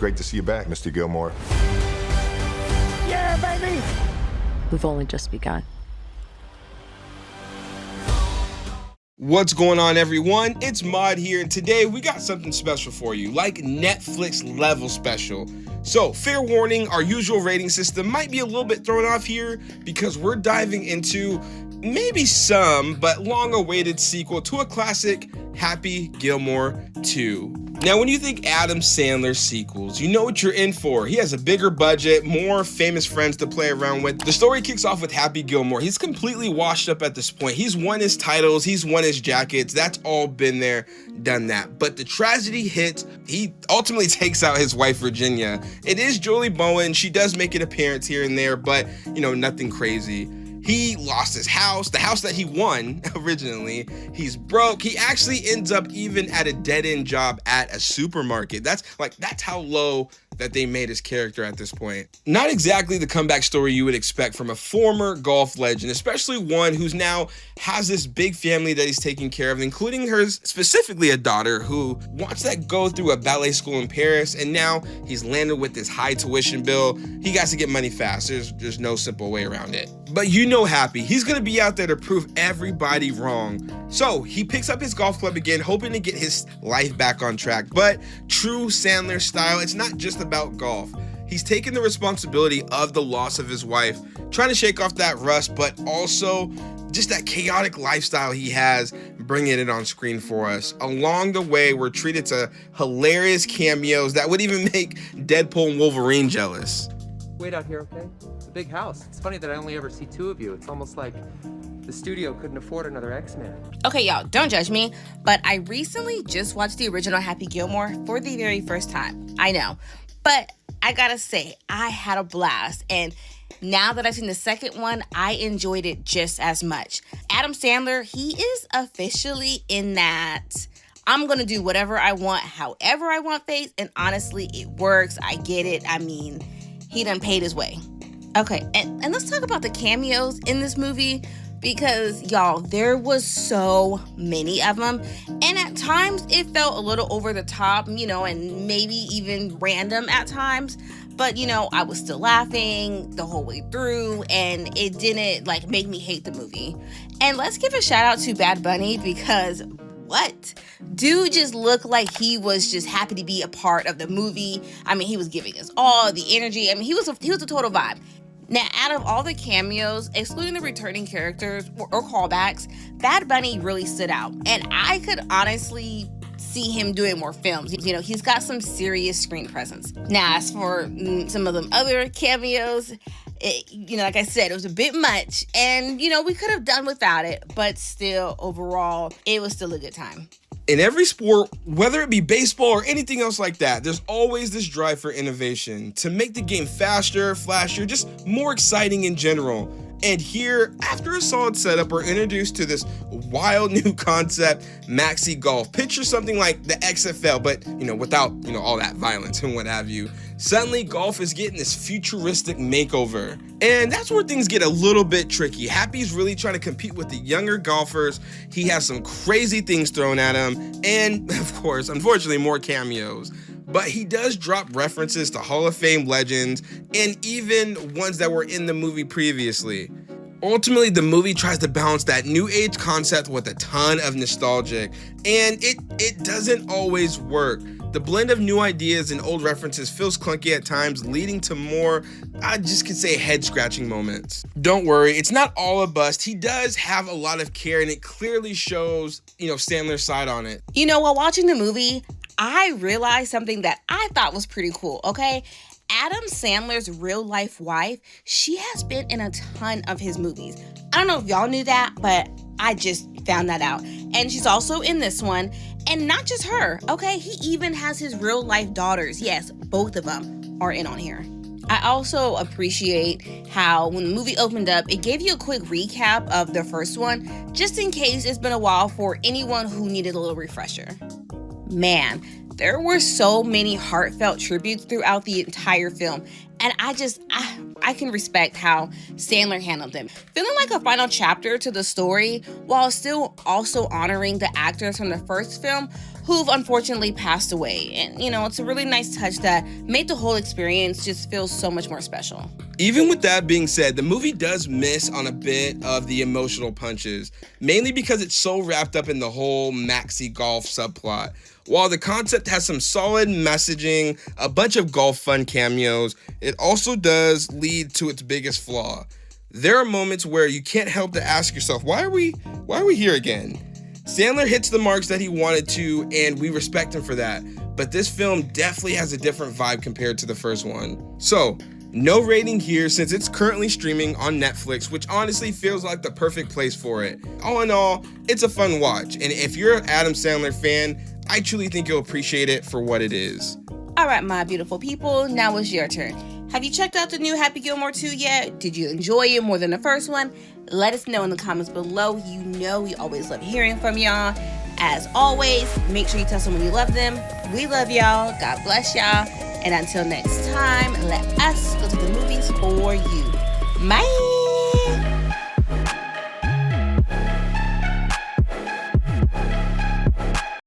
great to see you back, Mr. Gilmore. Yeah, baby! We've only just begun. What's going on, everyone? It's Mod here, and today we got something special for you, like Netflix level special. So, fair warning, our usual rating system might be a little bit thrown off here because we're diving into maybe some, but long-awaited sequel to a classic, Happy Gilmore 2. Now, when you think Adam Sandler sequels, you know what you're in for. He has a bigger budget, more famous friends to play around with. The story kicks off with Happy Gilmore. He's completely washed up at this point. He's won his titles, he's won his jackets. That's all been there, done that. But the tragedy hits. He ultimately takes out his wife, Virginia. It is Jolie Bowen. She does make an appearance here and there, but, nothing crazy. He lost his house, the house that he won originally. He's broke. He actually ends up even at a dead-end job at a supermarket. That's how low that they made his character at this point. Not exactly the comeback story you would expect from a former golf legend, especially one who's now has this big family that he's taking care of, including hers, specifically a daughter who wants to go through a ballet school in Paris, and now he's landed with this high tuition bill. He got to get money fast. There's no simple way around it. But Happy, he's gonna be out there to prove everybody wrong. So he picks up his golf club again, hoping to get his life back on track. But true Sandler style, it's not just about golf. He's taking the responsibility of the loss of his wife, trying to shake off that rust, but also just that chaotic lifestyle he has, bringing it on screen for us. Along the way, we're treated to hilarious cameos that would even make Deadpool and Wolverine jealous. Wait out here, okay? It's a big house. It's funny that I only ever see two of you. It's almost like the studio couldn't afford another X-Man. Okay, y'all, don't judge me, but I recently just watched the original Happy Gilmore for the very first time. I know, but I gotta say, I had a blast, and now that I've seen the second one, I enjoyed it just as much. Adam Sandler, he is officially in that I'm gonna do whatever I want, however I want phase, and honestly, it works. I get it. I mean, he done paid his way. Okay, and let's talk about the cameos in this movie, because y'all, there was so many of them, and at times it felt a little over the top, and maybe even random at times, but I was still laughing the whole way through, and it didn't make me hate the movie. And let's give a shout out to Bad Bunny, because what? Dude just looked like he was just happy to be a part of the movie. I mean, he was giving us all the energy. I mean, he was a total vibe. Now, out of all the cameos, excluding the returning characters or callbacks, Bad Bunny really stood out. And I could honestly see him doing more films. He's got some serious screen presence. Now, as for some of them other cameos, like I said, it was a bit much. And, we could have done without it. But still, overall, it was still a good time. In every sport, whether it be baseball or anything else like that, there's always this drive for innovation to make the game faster, flashier, just more exciting in general. And here, after a solid setup, we're introduced to this wild new concept, Maxi Golf. Picture something like the XFL, but, without, all that violence and what have you. Suddenly, golf is getting this futuristic makeover. And that's where things get a little bit tricky. Happy's really trying to compete with the younger golfers. He has some crazy things thrown at him. And, of course, unfortunately, more cameos. But he does drop references to Hall of Fame legends and even ones that were in the movie previously. Ultimately, the movie tries to balance that new age concept with a ton of nostalgic, and it doesn't always work. The blend of new ideas and old references feels clunky at times, leading to more, I just could say, head-scratching moments. Don't worry, it's not all a bust. He does have a lot of care, and it clearly shows, Sandler's side on it. While watching the movie, I realized something that I thought was pretty cool, okay? Adam Sandler's real-life wife, she has been in a ton of his movies. I don't know if y'all knew that, but I just found that out. And she's also in this one. And not just her, okay? He even has his real-life daughters. Yes, both of them are in on here. I also appreciate how when the movie opened up, it gave you a quick recap of the first one, just in case it's been a while for anyone who needed a little refresher. Man, there were so many heartfelt tributes throughout the entire film, and I can respect how Sandler handled them. Feeling like a final chapter to the story while still also honoring the actors from the first film who've unfortunately passed away. And, it's a really nice touch that made the whole experience just feel so much more special. Even with that being said, the movie does miss on a bit of the emotional punches, mainly because it's so wrapped up in the whole Maxi Golf subplot. While the concept has some solid messaging, a bunch of golf fun cameos, it also does lead to its biggest flaw. There are moments where you can't help to ask yourself, why are we here again? Sandler hits the marks that he wanted to, and we respect him for that. But this film definitely has a different vibe compared to the first one. So, no rating here since it's currently streaming on Netflix, which honestly feels like the perfect place for it. All in all, it's a fun watch, and if you're an Adam Sandler fan, I truly think you'll appreciate it for what it is. All right, my beautiful people, now it's your turn. Have you checked out the new Happy Gilmore 2 yet? Did you enjoy it more than the first one? Let us know in the comments below. We always love hearing from y'all. As always, make sure you tell someone you love them. We love y'all. God bless y'all. And until next time, let us go to the movies for you. Bye.